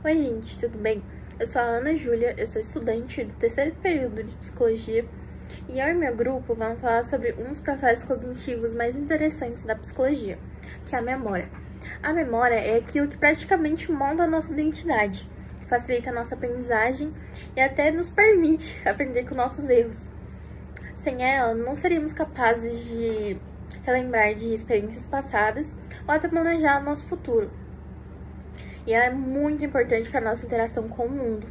Oi gente, tudo bem? Eu sou a Ana Júlia, eu sou estudante do terceiro período de Psicologia e eu e meu grupo vamos falar sobre um dos processos cognitivos mais interessantes da psicologia, que é a memória. A memória é aquilo que praticamente molda a nossa identidade, facilita a nossa aprendizagem e até nos permite aprender com nossos erros. Sem ela, não seríamos capazes de relembrar de experiências passadas ou até planejar o nosso futuro. E ela é muito importante para a nossa interação com o mundo.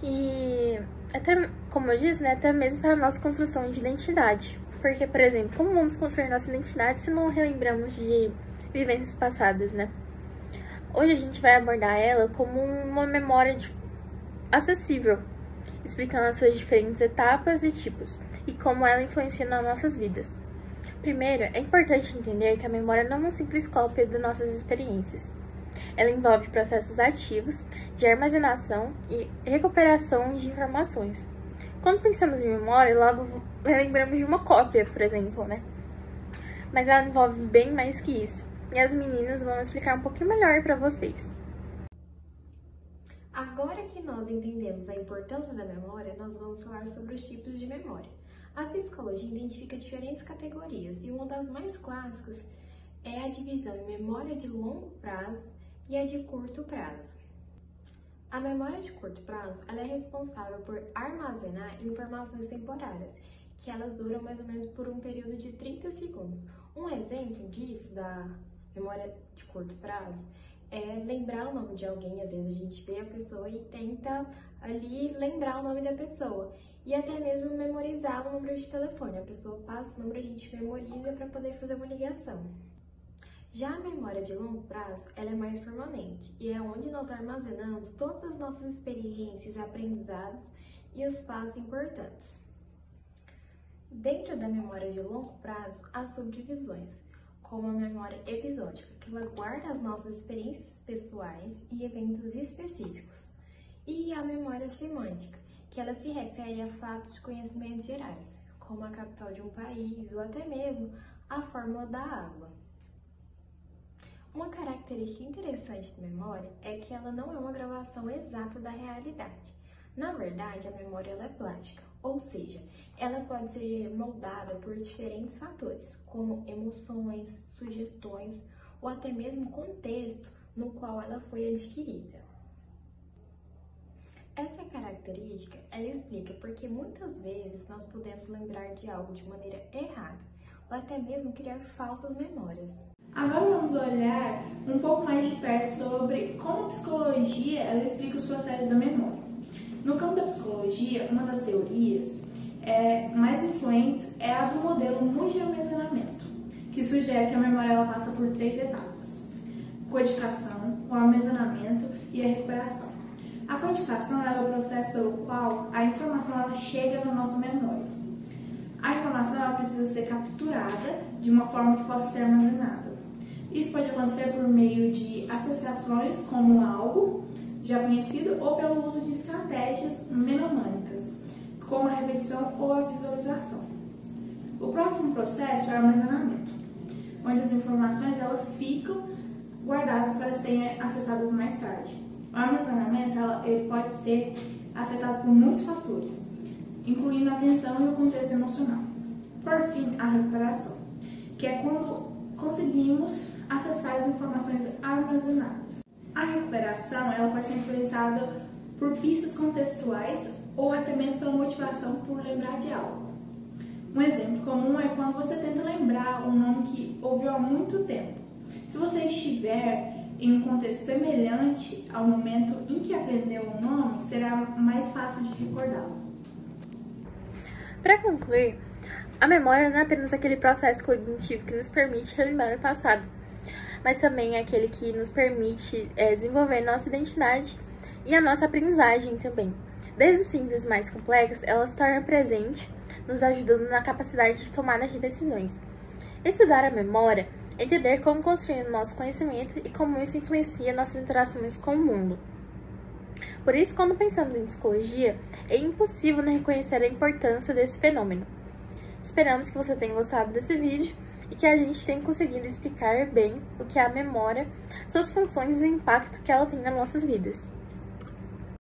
E até, como eu disse, até mesmo para a nossa construção de identidade. Porque, por exemplo, como vamos construir nossa identidade se não relembramos de vivências passadas, né? Hoje a gente vai abordar ela como uma memória acessível, explicando as suas diferentes etapas e tipos, e como ela influencia nas nossas vidas. Primeiro, é importante entender que a memória não é uma simples cópia das nossas experiências. Ela envolve processos ativos de armazenação e recuperação de informações. Quando pensamos em memória, logo lembramos de uma cópia, por exemplo, né? Mas ela envolve bem mais que isso. E as meninas vão explicar um pouquinho melhor para vocês. Agora que nós entendemos a importância da memória, nós vamos falar sobre os tipos de memória. A psicologia identifica diferentes categorias e uma das mais clássicas é a divisão em memória de longo prazo e a de curto prazo. A memória de curto prazo ela é responsável por armazenar informações temporárias, que elas duram mais ou menos por um período de 30 segundos. Um exemplo disso, da memória de curto prazo, é lembrar o nome de alguém. Às vezes a gente vê a pessoa e tenta ali lembrar o nome da pessoa. E até mesmo memorizar o número de telefone. A pessoa passa o número, a gente memoriza para poder fazer uma ligação. Já a memória de longo prazo, ela é mais permanente e é onde nós armazenamos todas as nossas experiências, aprendizados e os fatos importantes. Dentro da memória de longo prazo, há subdivisões, como a memória episódica, que ela guarda as nossas experiências pessoais e eventos específicos, e a memória semântica, que ela se refere a fatos de conhecimentos gerais, como a capital de um país ou até mesmo a fórmula da água. Uma característica interessante da memória é que ela não é uma gravação exata da realidade. Na verdade, a memória ela é plástica, ou seja, ela pode ser moldada por diferentes fatores, como emoções, sugestões ou até mesmo contexto no qual ela foi adquirida. Essa característica, ela explica porque muitas vezes nós podemos lembrar de algo de maneira errada ou até mesmo criar falsas memórias. Agora vamos olhar um pouco mais de perto sobre como a psicologia ela explica os processos da memória. No campo da psicologia, uma das teorias mais influentes é a do modelo multi-armazenamento, que sugere que a memória ela passa por 3 etapas: codificação, o armazenamento e a recuperação. A codificação é o processo pelo qual a informação ela chega na nossa memória. A informação ela precisa ser capturada de uma forma que possa ser armazenada. Isso pode acontecer por meio de associações como algo já conhecido ou pelo uso de estratégias mnemônicas, como a repetição ou a visualização. O próximo processo é o armazenamento, onde as informações elas ficam guardadas para serem acessadas mais tarde. O armazenamento ele pode ser afetado por muitos fatores, incluindo a atenção e o contexto emocional. Por fim, a recuperação, que é quando conseguimos acessar as informações armazenadas. A recuperação ela pode ser influenciada por pistas contextuais ou até mesmo pela motivação por lembrar de algo. Um exemplo comum é quando você tenta lembrar um nome que ouviu há muito tempo. Se você estiver em um contexto semelhante ao momento em que aprendeu o nome, será mais fácil de recordá-lo. Para concluir, a memória não é apenas aquele processo cognitivo que nos permite relembrar o passado, mas também é aquele que nos permite desenvolver nossa identidade e a nossa aprendizagem também. Desde os simples mais complexos, ela se torna presente, nos ajudando na capacidade de tomada de decisões. Estudar a memória é entender como construir o nosso conhecimento e como isso influencia nossas interações com o mundo. Por isso, quando pensamos em psicologia, é impossível não reconhecer a importância desse fenômeno. Esperamos que você tenha gostado desse vídeo e que a gente tem conseguido explicar bem o que é a memória, suas funções e o impacto que ela tem nas nossas vidas.